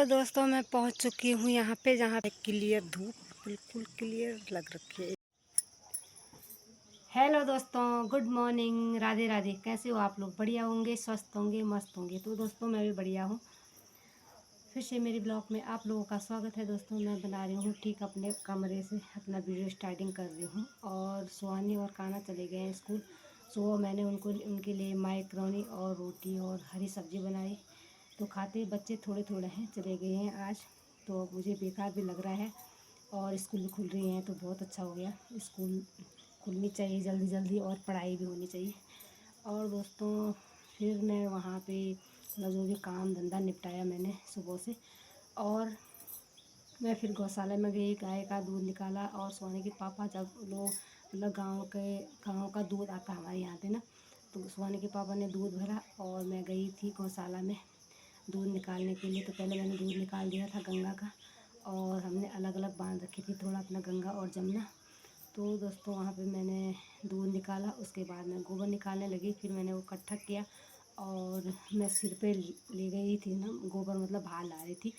दोस्तों मैं पहुंच चुकी हूं यहाँ पे जहाँ पे क्लियर धूप बिल्कुल क्लियर लग रखी है। हेलो दोस्तों, गुड मॉर्निंग, राधे राधे। कैसे हो आप लोग? बढ़िया होंगे, स्वस्थ होंगे, मस्त होंगे। तो दोस्तों मैं भी बढ़िया हूँ। फिर से मेरे ब्लॉग में आप लोगों का स्वागत है। दोस्तों मैं बना रही हूँ ठीक अपने कमरे से अपना वीडियो स्टार्टिंग कर रही हूँ। और सुहानी और कान्हा चले गए हैं स्कूल। सुबह मैंने उनके लिए मैक्रोनी और रोटी और हरी सब्जी बनाई। तो खाते बच्चे थोड़े थोड़े हैं, चले गए हैं आज। तो मुझे बेकार भी लग रहा है। और स्कूल भी खुल रही हैं तो बहुत अच्छा हो गया। स्कूल खुलनी चाहिए जल्दी जल्दी और पढ़ाई भी होनी चाहिए। और दोस्तों फिर मैं वहाँ पे जो भी काम धंधा निपटाया मैंने सुबह से। और मैं फिर गौशाला में गई, गाय का दूध निकाला। और सोने के पापा जब लोग मतलब गाँव का दूध आता हमारे यहाँ पे ना, तो सोने के पापा ने दूध भरा और मैं गई थी गौशाला में दूध निकालने के लिए। तो पहले मैंने दूध निकाल दिया था गंगा का, और हमने अलग अलग बांध रखी थी थोड़ा अपना गंगा और जमुना। तो दोस्तों वहाँ पे मैंने दूध निकाला, उसके बाद मैं गोबर निकालने लगी। फिर मैंने वो इकट्ठा किया और मैं सिर पे ले गई थी ना गोबर, मतलब बाहर ला रही थी।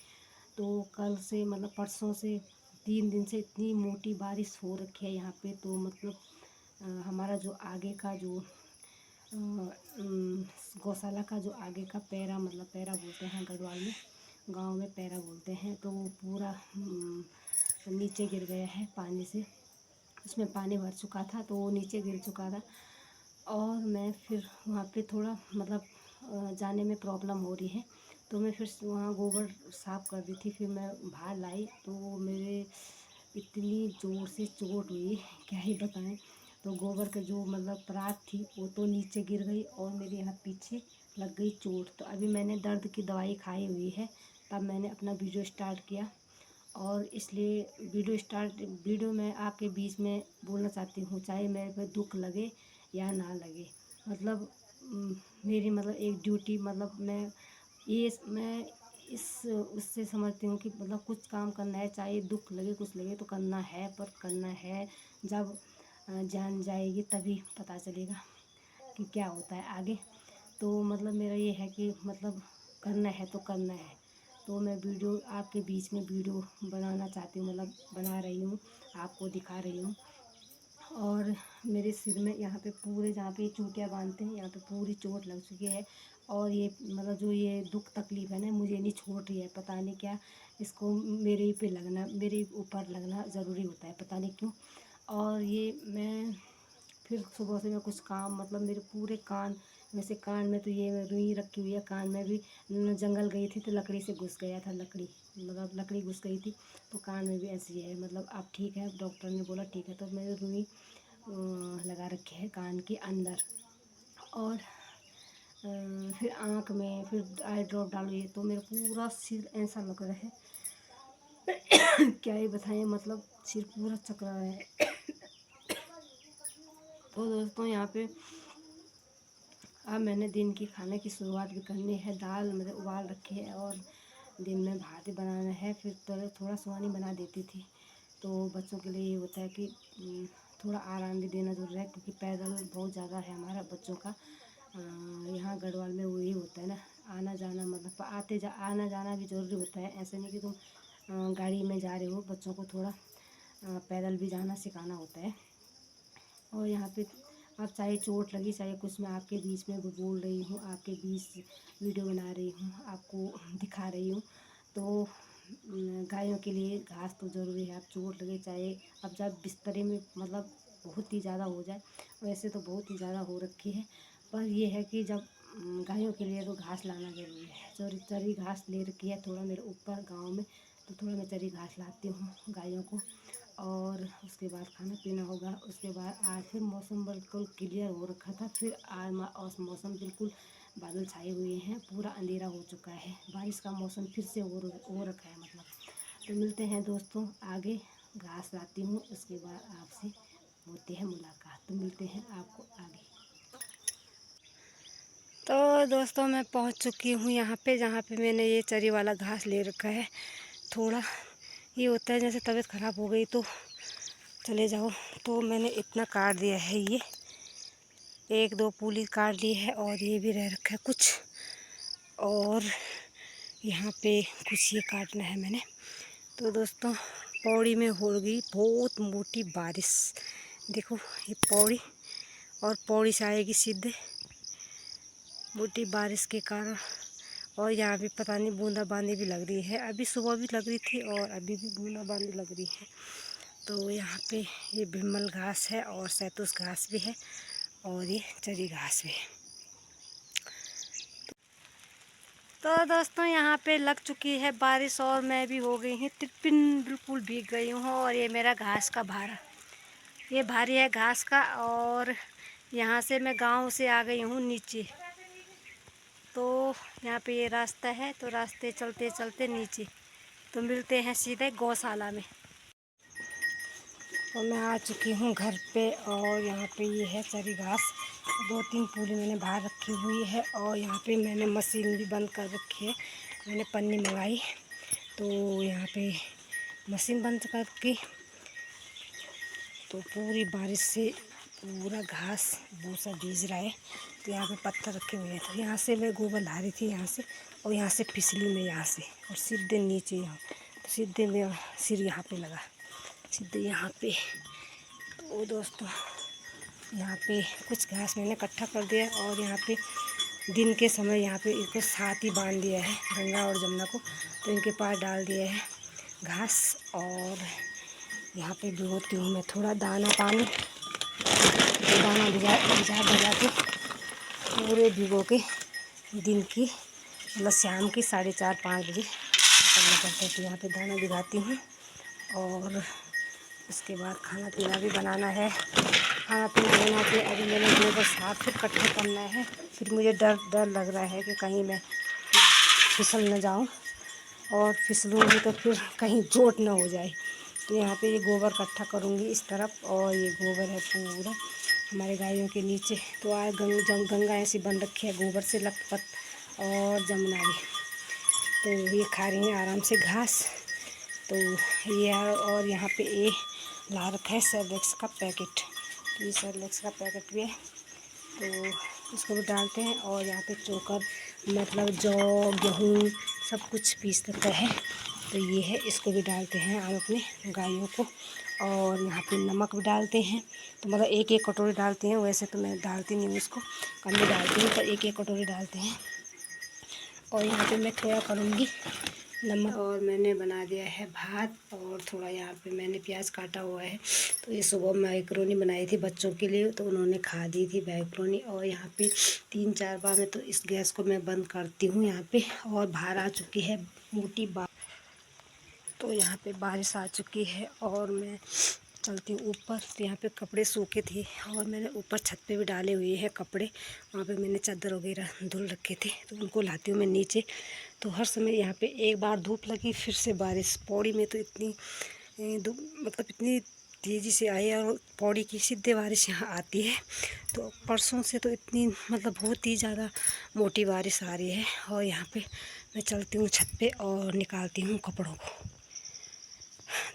तो कल से मतलब परसों से 3 दिन से इतनी मोटी बारिश हो रखी है यहाँ पे। तो मतलब हमारा जो आगे का जो गौशाला का जो आगे का पैरा, मतलब पैरा बोलते हैं गढ़वाल में, गांव में पैरा बोलते हैं। तो वो पूरा नीचे गिर गया है पानी से। उसमें पानी भर चुका था तो वो नीचे गिर चुका था। और मैं फिर वहाँ पे थोड़ा मतलब जाने में प्रॉब्लम हो रही है। तो मैं फिर वहाँ गोबर साफ़ कर दी थी। फिर मैं बाहर लाई तो मेरे इतनी ज़ोर से चोट हुई, क्या ही बताएं। तो गोबर का जो मतलब परात थी वो तो नीचे गिर गई और मेरे यहाँ पीछे लग गई चोट। तो अभी मैंने दर्द की दवाई खाई हुई है, तब मैंने अपना वीडियो स्टार्ट किया। और इसलिए वीडियो में आपके बीच में बोलना चाहती हूँ, चाहे मेरे पे दुख लगे या ना लगे, मतलब मेरी मतलब एक ड्यूटी, मतलब मैं इस उससे समझती हूँ कि मतलब कुछ काम करना है, चाहे दुख लगे कुछ लगे तो करना है, पर करना है। जब जान जाएगी तभी पता चलेगा कि क्या होता है आगे। तो मतलब मेरा ये है कि मतलब करना है तो करना है। तो मैं वीडियो आपके बीच में वीडियो बनाना चाहती हूँ, मतलब बना रही हूँ, आपको दिखा रही हूँ। और मेरे सिर में यहाँ पे पूरे, जहाँ पे चूटियाँ बांधते हैं, यहाँ पे पूरी चोट लग चुकी है। और ये मतलब जो ये दुख तकलीफ़ है ना, मुझे नहीं छोड़ रही है। पता नहीं क्या, इसको मेरे ऊपर लगना ज़रूरी होता है, पता नहीं क्यों। और ये मैं फिर सुबह से मैं कुछ काम, मतलब मेरे पूरे कान, वैसे कान में तो ये रुई रखी हुई है, कान में भी जंगल गई थी तो लकड़ी से घुस गया था, लकड़ी घुस गई थी। तो कान में भी ऐसी है, मतलब अब ठीक है, डॉक्टर ने बोला ठीक है। तो मेरे रुई लगा रखे है कान के अंदर। और फिर आँख में फिर आई ड्रॉप डाली तो मेरा पूरा सिर ऐसा लग रहा है क्या ही बताएं, मतलब सिर पूरा चक रहा है। तो दोस्तों यहाँ पे अब मैंने दिन की खाने की शुरुआत भी करनी है। दाल मैंने उबाल रखी है और दिन में भात ही बनाना है। फिर थोड़ा सुहानी बना देती थी। तो बच्चों के लिए ये होता है कि थोड़ा आराम भी देना ज़रूरी है, क्योंकि पैदल बहुत ज़्यादा है हमारा बच्चों का। यहाँ गढ़वाल में वही होता है ना, आना जाना, मतलब आना जाना भी ज़रूरी होता है। ऐसे नहीं कि तुम गाड़ी में जा रहे हो, बच्चों को थोड़ा पैदल भी जाना सिखाना होता है। और यहाँ पे अब चाहे चोट लगी चाहे कुछ, मैं आपके बीच में बोल रही हूँ, आपके बीच वीडियो बना रही हूँ, आपको दिखा रही हूँ। तो गायों के लिए घास तो ज़रूरी है। अब चोट लगे चाहे, अब जब बिस्तरे में मतलब बहुत ही ज़्यादा हो जाए, वैसे तो बहुत ही ज़्यादा हो रखी है, पर यह है कि जब गायों के लिए तो घास लाना ज़रूरी है। चरी घास ले रखी है थोड़ा मेरे ऊपर गाँव में, तो थोड़ा मैं चरी घास लाती हूँ गायों को। और उसके बाद खाना पीना होगा। उसके बाद आज फिर मौसम बिल्कुल क्लियर हो रखा था। फिर आज और मौसम बिल्कुल बादल छाए हुए हैं, पूरा अंधेरा हो चुका है, बारिश का मौसम फिर से हो रखा है मतलब। तो मिलते हैं दोस्तों आगे, घास लाती हूँ, उसके बाद आपसे होती है मुलाकात। तो मिलते हैं आपको आगे। तो दोस्तों मैं पहुँच चुकी हूँ यहाँ पे, जहाँ पे मैंने ये चरी वाला घास ले रखा है। थोड़ा ये होता है जैसे तबीयत ख़राब हो गई तो चले जाओ। तो मैंने इतना काट दिया है, ये 1-2 पूली काट ली है, और ये भी रह रखा है कुछ। और यहाँ पे कुछ ये काटना है मैंने। तो दोस्तों पौड़ी में हो गई बहुत मोटी बारिश। देखो ये पौड़ी, और पौड़ी से आएगी सीधे मोटी बारिश के कारण। और यहाँ भी पता नहीं बूंदाबांदी भी लग रही है, अभी सुबह भी लग रही थी और अभी भी बूंदाबांदी लग रही है। तो यहाँ पे ये बिमल घास है और सैतूस घास भी है और ये चरी घास भी है। तो दोस्तों यहाँ पे लग चुकी है बारिश और मैं भी हो गई हूँ तिरपिन, बिल्कुल भीग गई हूँ। और ये मेरा घास का भारा, ये भारी है घास का। और यहाँ से मैं गांव से आ गई हूँ नीचे। तो यहाँ पे ये रास्ता है, तो रास्ते चलते चलते नीचे तो मिलते हैं सीधे गौशाला में। तो मैं आ चुकी हूँ घर पे और यहाँ पे ये है चरी घास। 2-3 पूरी मैंने बाहर रखी हुई है और यहाँ पे मैंने मशीन भी बंद कर रखी है। मैंने पन्नी मंगाई तो यहाँ पे मशीन बंद करके, तो पूरी बारिश से पूरा घास भूसा भीज रहा है। तो यहाँ पे पत्थर रखे हुए हैं, तो यहाँ से मैं गोबर ला रही थी यहाँ से, और यहाँ से फिसली में यहाँ से और सीधे नीचे यहाँ, तो सीधे मेरा सिर यहाँ पे लगा, सीधे यहाँ पे। तो दोस्तों यहाँ पे कुछ घास मैंने इकट्ठा कर दिया और यहाँ पे दिन के समय यहाँ पे इनको साथ ही बांध दिया है गंगा और जमुना को। तो इनके पास डाल दिया है घास और यहाँ पे भिगोती हूँ मैं थोड़ा दाना पानी, दाना भिजा के पूरे भिगो के दिन की मतलब शाम की 4:30-5 बजे करना पड़ता है। तो यहाँ पे दाना भिगाती हूँ और उसके बाद खाना पीना भी बनाना है। खाना पीना बना के अभी मैंने गोबर साफ फिर इकट्ठा करना है। फिर मुझे डर लग रहा है कि कहीं मैं फिसल न जाऊँ, और फिसलूँगी तो फिर कहीं चोट ना हो जाए। तो यहाँ पे ये गोबर इकट्ठा करूँगी इस तरफ, और ये गोबर है पूरा हमारे गायों के नीचे। तो आज गंगा ऐसी बन रखी है गोबर से लथपथ, और जमुना भी। तो ये खा रही हैं आराम से घास। तो ये और यहाँ पे ये ला रखा है सेरेलैक्स का पैकेट। तो ये सेरेलैक्स का पैकेट भी है, तो इसको भी डालते हैं। और यहाँ पे चोकर मतलब जौ गेहूँ सब कुछ पीस देता है, तो ये है, इसको भी डालते हैं हम अपने गायों को। और यहाँ पे नमक भी डालते हैं, तो मतलब 1-1 कटोरी डालते हैं। वैसे तो मैं डालती नहीं हूँ इसको, कम ही डालती हूँ, पर 1-1 कटोरी डालते हैं। और यहाँ पे मैं थोड़ा करूँगी नमक। और मैंने बना दिया है भात, और थोड़ा यहाँ पे मैंने प्याज काटा हुआ है। तो ये सुबह मैक्रोनी बनाई थी बच्चों के लिए, तो उन्होंने खा दी थी मैक्रोनी। और यहाँ पे 3-4 बार में तो इस गैस को मैं बंद करती हूँ यहाँ पे। और बाहर आ चुकी है मोटी बारिश, तो यहाँ पे बारिश आ चुकी है और मैं चलती हूँ ऊपर। तो यहाँ पे कपड़े सूखे थे और मैंने ऊपर छत पे भी डाले हुए हैं कपड़े। वहाँ पे मैंने चादर वगैरह धुल रखे थे, तो उनको लाती हूँ मैं नीचे। तो हर समय यहाँ पे एक बार धूप लगी फिर से बारिश। पौड़ी में तो इतनी मतलब इतनी तेज़ी से आई, और पौड़ी की सीधे बारिश यहाँ आती है। तो परसों से तो इतनी मतलब बहुत ही ज़्यादा मोटी बारिश आ रही है। और यहाँ पे मैं चलती हूँ छत पे और निकालती हूँ कपड़ों को।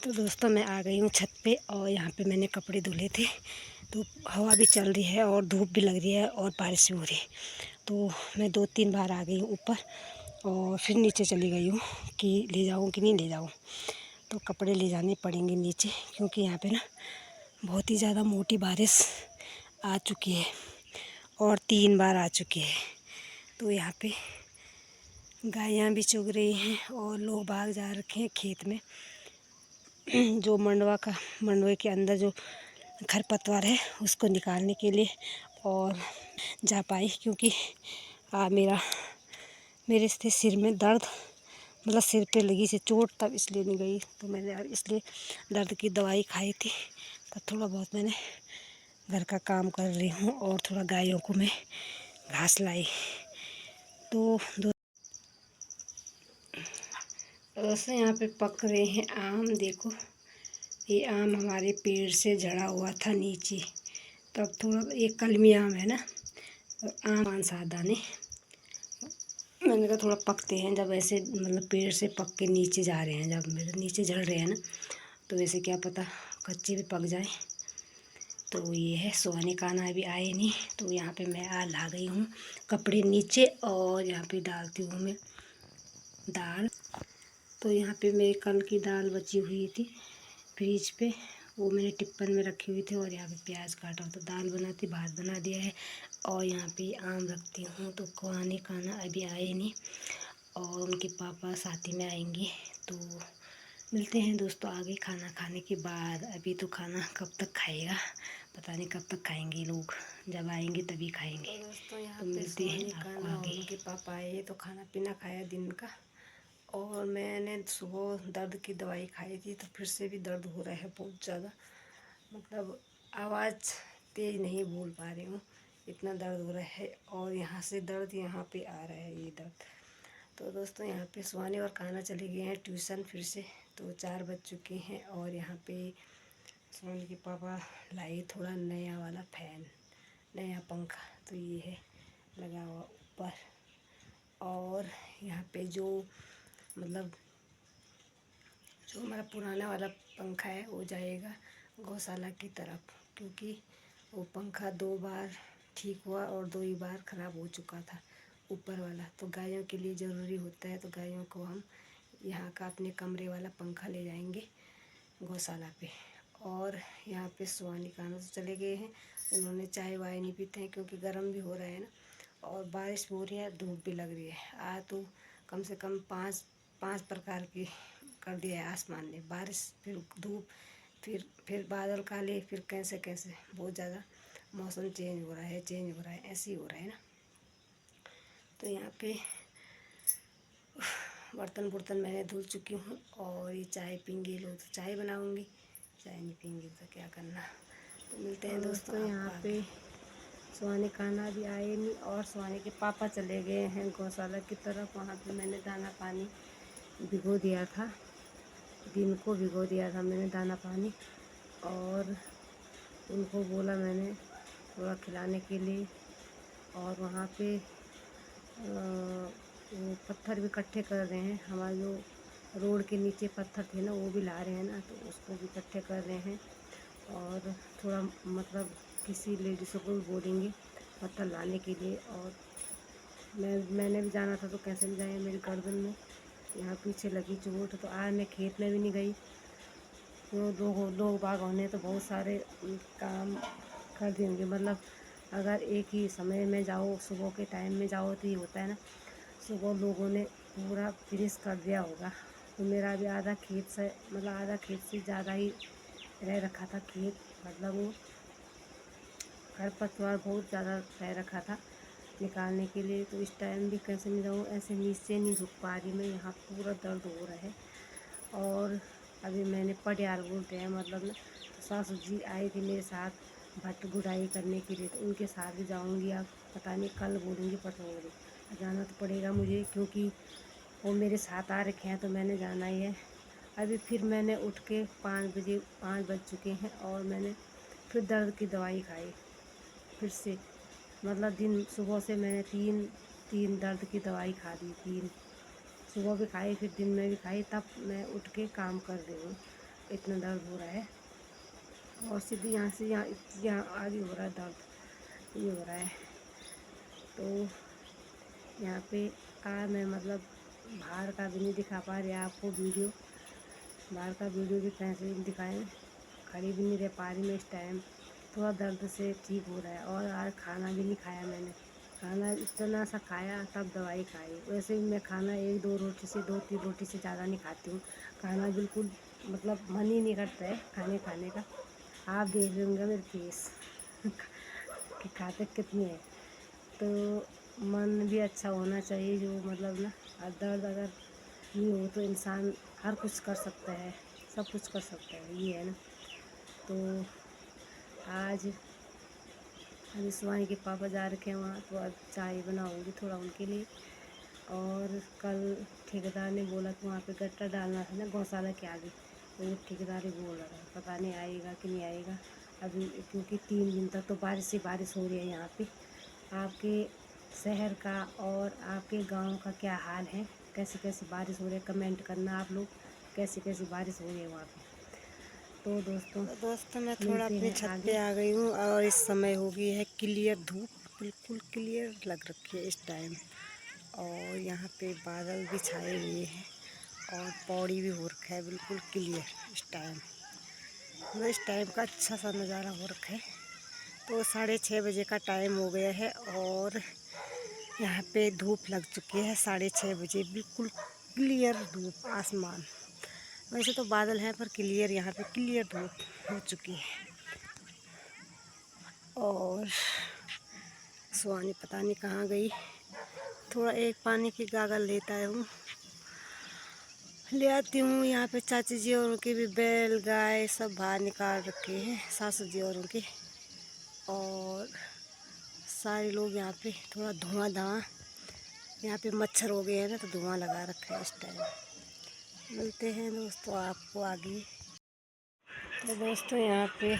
तो दोस्तों मैं आ गई हूँ छत पे, और यहाँ पे मैंने कपड़े धुले थे। तो हवा भी चल रही है और धूप भी लग रही है और बारिश भी हो रही है। तो मैं 2-3 बार आ गई हूँ ऊपर, और फिर नीचे चली गई हूँ कि ले जाऊँ कि नहीं ले जाऊँ। तो कपड़े ले जाने पड़ेंगे नीचे, क्योंकि यहाँ पे ना बहुत ही ज़्यादा मोटी बारिश आ चुकी है और 3 बार आ चुकी है। तो यहाँ पे गायें भी चुग रही हैं और लोग बाग जा रखे हैं खेत में। जो मंडवे के अंदर जो खरपतवार है उसको निकालने के लिए, और जा पाई क्योंकि मेरे से सिर में दर्द, मतलब सिर पे लगी से चोट, तब इसलिए नहीं गई। तो मैंने इसलिए दर्द की दवाई खाई थी, तब थोड़ा बहुत मैंने घर का काम कर रही हूँ और थोड़ा गायों को मैं घास लाई। तो दोस्तों यहाँ पे पक रहे हैं आम। देखो ये आम हमारे पेड़ से झड़ा हुआ था नीचे, तब थोड़ा ये कलमी आम है ना, तो आम 5-7 दाने मैंने कहा थोड़ा पकते हैं। जब ऐसे मतलब पेड़ से पक के नीचे जा रहे हैं, जब मेरे नीचे झड़ रहे हैं ना, तो वैसे क्या पता कच्चे भी पक जाए। तो ये है सोने का आना अभी आए नहीं। तो यहाँ पे मैं ला गई हूँ कपड़े नीचे, और यहाँ पे डालती हूँ मैं दाल। तो यहाँ पे मेरी कल की दाल बची हुई थी फ्रिज पे, वो मैंने टिप्पन में रखी हुई थी। और यहाँ पे प्याज काटा, तो दाल बनाती, भात बना दिया है। और यहाँ पे आम रखती हूँ। तो खुआने खाना अभी आए नहीं, और उनके पापा साथ ही में आएंगे। तो मिलते हैं दोस्तों आगे खाना खाने के बाद। अभी तो खाना कब तक खाएगा पता नहीं, कब तक खाएंगे लोग, जब आएंगे तभी खाएंगे। तो दोस्तों यहाँ पे मिलते हैं आपको आगे। उनके पापा आए तो खाना पीना खाया दिन का, और मैंने सुबह दर्द की दवाई खाई थी, तो फिर से भी दर्द हो रहा है बहुत ज़्यादा। मतलब आवाज़ तेज़ नहीं बोल पा रही हूँ, इतना दर्द हो रहा है। और यहाँ से दर्द यहाँ पे आ रहा है, ये दर्द। तो दोस्तों यहाँ पे सुहानी और कान्हा चले गए हैं ट्यूशन फिर से, तो 4 बज चुके हैं। और यहाँ पे सुहानी के पापा लाए थोड़ा नया वाला फैन, नया पंखा, तो ये है लगा हुआ ऊपर। और यहाँ पे जो मतलब जो हमारा पुराना वाला पंखा है वो जाएगा गौशाला की तरफ, क्योंकि वो पंखा 2 बार ठीक हुआ और 2 ही बार ख़राब हो चुका था ऊपर वाला। तो गायों के लिए ज़रूरी होता है, तो गायों को हम यहाँ का अपने कमरे वाला पंखा ले जाएंगे गौशाला पे। और यहाँ पे सुहानी कान्हा तो चले गए हैं, उन्होंने चाय वाय नहीं पीते हैं, क्योंकि गर्म भी हो रहा है ना, और बारिश भी हो रही है, धूप भी लग रही है। आज तो कम से कम 5 प्रकार की कर दिया है आसमान ने, बारिश फिर धूप फिर बादल काले, फिर कैसे कैसे बहुत ज़्यादा मौसम चेंज हो रहा है, ऐसे ही हो रहा है ना। तो यहाँ पे बर्तन मैंने धुल चुकी हूँ, और ये चाय पीएंगे लोग तो चाय बनाऊँगी, चाय नहीं पीएंगे तो क्या करना। तो मिलते हैं दोस्तों यहाँ पे। सुहानी कान्हा भी आए नहीं, और सुहानी के पापा चले गए हैं गौशाला की तरफ। वहाँ पे मैंने दाना पानी भिगो दिया था, दिन को भिगो दिया था मैंने दाना पानी, और उनको बोला मैंने थोड़ा खिलाने के लिए। और वहाँ पे वो पत्थर भी इकट्ठे कर रहे हैं, हमारे जो रोड के नीचे पत्थर थे ना वो भी ला रहे हैं ना, तो उसको भी इकट्ठे कर रहे हैं। और थोड़ा मतलब किसी लेडीज़ को भी बोलेंगे पत्थर लाने के लिए। और मैंने भी जाना था, तो कैसे भी जाए, मेरी गर्दन में यहाँ पीछे लगी चोट। तो आज मैं खेत में भी नहीं गई, तो लोग बाग होने तो बहुत सारे काम कर देंगे। मतलब अगर एक ही समय में जाओ, सुबह के टाइम में जाओ, तो ये होता है ना, सुबह लोगों ने पूरा फिनिश कर दिया होगा। तो मेरा भी आधा खेत से मतलब आधा खेत से ज़्यादा ही रह रखा था खेत, मतलब वो खरपतवार बहुत ज़्यादा रह रखा था निकालने के लिए। तो इस टाइम भी कैसे नहीं जाऊँ, ऐसे नीचे नहीं झुक पा रही मैं, यहाँ पूरा दर्द हो रहा है। और अभी मैंने पटियाल बोलते हैं मतलब ना, तो सासू जी आई थी मेरे साथ भट्ट गुड़ाई करने के लिए, तो उनके साथ भी जाऊंगी। अब पता नहीं कल बोलूँगी पटोरी, जाना तो पड़ेगा मुझे, क्योंकि वो मेरे साथ आ रखे हैं, तो मैंने जाना ही है। अभी फिर मैंने उठ के 5 बज चुके हैं, और मैंने फिर दर्द की दवाई खाई फिर से। मतलब दिन सुबह से मैंने तीन दर्द की दवाई खा दी, 3 सुबह भी खाई, फिर दिन में भी खाई, तब मैं उठ के काम कर रही हूँ। इतना दर्द हो रहा है, और सीधे यहाँ से यहाँ आगे हो रहा है दर्द, ये हो रहा है। तो यहाँ पे मैं मतलब बाहर का भी नहीं दिखा पा रही आपको वीडियो, बाहर का वीडियो भी कैसे दिखाएं, खड़ी भी नहीं रह पा रही मैं इस टाइम, थोड़ा दर्द से ठीक हो रहा है। और आज खाना भी नहीं खाया मैंने, खाना इतना सा खाया तब दवाई खाई। वैसे भी मैं खाना 1-2 रोटी से 2-3 रोटी से ज़्यादा नहीं खाती हूँ, खाना बिल्कुल मतलब मन ही नहीं करता है खाने का। आप देख रहे होंगे मेरे फेस कि खाते कितनी है। तो मन भी अच्छा होना चाहिए, जो मतलब ना दर्द अगर नहीं हो तो इंसान हर कुछ कर सकता है, सब कुछ कर सकता है, ये है ना। तो आज अभी सुहानी के पापा जा रखे हैं वहाँ, तो आज चाय बनाऊँगी थोड़ा उनके लिए। और कल ठेकेदार ने बोला कि वहाँ पे गट्टा डालना था ना गौशाला के आगे, तो वो ठेकेदार ही बोल रहा है, पता नहीं आएगा कि नहीं आएगा अभी, क्योंकि 3 दिन तक तो बारिश ही बारिश हो रही है यहाँ पे। आपके शहर का और आपके गांव का क्या हाल है, कैसे कैसे बारिश हो रही है, कमेंट करना आप लोग, कैसे कैसे बारिश हो रही है वहाँ पे। तो दोस्तों मैं थोड़ा अपनी छत पे आ गई हूँ, और इस समय हो गई है क्लियर धूप, बिल्कुल क्लियर लग रखी है इस टाइम। और यहाँ पे बादल भी छाए हुए हैं और पौड़ी भी हो रखा है बिल्कुल क्लियर। इस टाइम का अच्छा सा नज़ारा हो रखा है। तो 6:30 बजे का टाइम हो गया है और यहाँ पे धूप लग चुकी है। 6:30 बजे बिल्कुल क्लियर धूप, आसमान वैसे तो बादल हैं पर क्लियर, यहाँ पे क्लियर धूप हो चुकी है। और सुहानी पता नहीं कहाँ गई। थोड़ा एक पानी की गागल ले आती हूँ। यहाँ पे चाची जी और उनके भी बैल गाय सब बाहर निकाल रखे हैं, सासू जी और उनके। और सारे लोग यहाँ पे थोड़ा धुआं यहाँ पे मच्छर हो गए हैं ना, तो धुआं लगा रखा है इस टाइम। मिलते हैं दोस्तों आपको आगे। तो दोस्तों यहाँ पे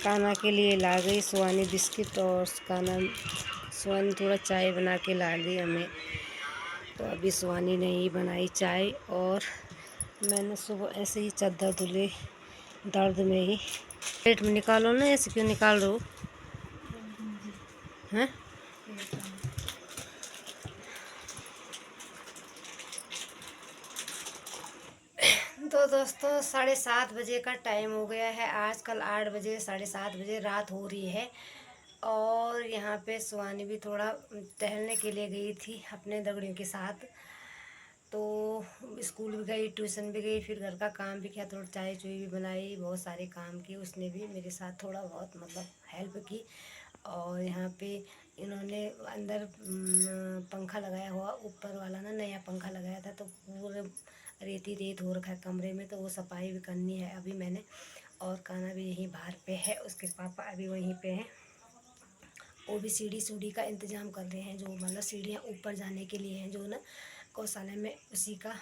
कान्हा के लिए ला गई सुहानी बिस्किट और सुहानी थोड़ा चाय बना के ला दी हमें। तो अभी सुहानी ने ही बनाई चाय और मैंने सुबह ऐसे ही चादर धुले दर्द में ही। पेट में निकालो ना, ऐसे क्यों निकाल रहे हो हैं? तो दोस्तों 7:30 बजे का टाइम हो गया है। आजकल 8 बजे 7:30 बजे रात हो रही है। और यहाँ पे सुहानी भी थोड़ा टहलने के लिए गई थी अपने दगड़ियों के साथ। तो स्कूल भी गई, ट्यूशन भी गई, फिर घर का काम भी किया, थोड़ा चाय चुई भी बनाई, बहुत सारे काम किए। उसने भी मेरे साथ थोड़ा बहुत मतलब हेल्प की। और यहाँ पे इन्होंने अंदर पंखा लगाया हुआ, ऊपर वाला ना नया पंखा लगाया था, तो पूरे रेत हो रखा है कमरे में। तो वो सफाई भी करनी है अभी मैंने। और कान्हा भी यहीं बाहर पे है, उसके पापा अभी वहीं पे हैं। वो भी सीढ़ी का इंतज़ाम कर रहे हैं, जो मतलब सीढ़ियाँ ऊपर जाने के लिए हैं, जो ना गौशाला में, उसी का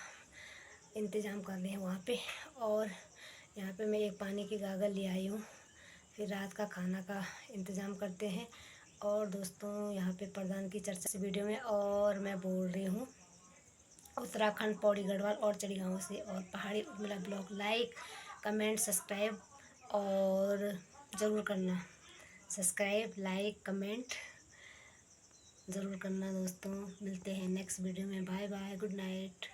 इंतज़ाम कर रहे हैं वहाँ पे। और यहाँ पे मैं एक पानी की गागल ले आई हूँ। फिर रात का खाना का इंतज़ाम करते हैं। और दोस्तों यहाँ पे प्रधान की चर्चा इस वीडियो में, और मैं बोल रही हूँ उत्तराखंड पौड़ी गढ़वाल और चढ़गांव से। और पहाड़ी Urmila blog like comment subscribe और ज़रूर करना। सब्सक्राइब लाइक कमेंट ज़रूर करना दोस्तों। मिलते हैं नेक्स्ट वीडियो में। Bye bye, good night.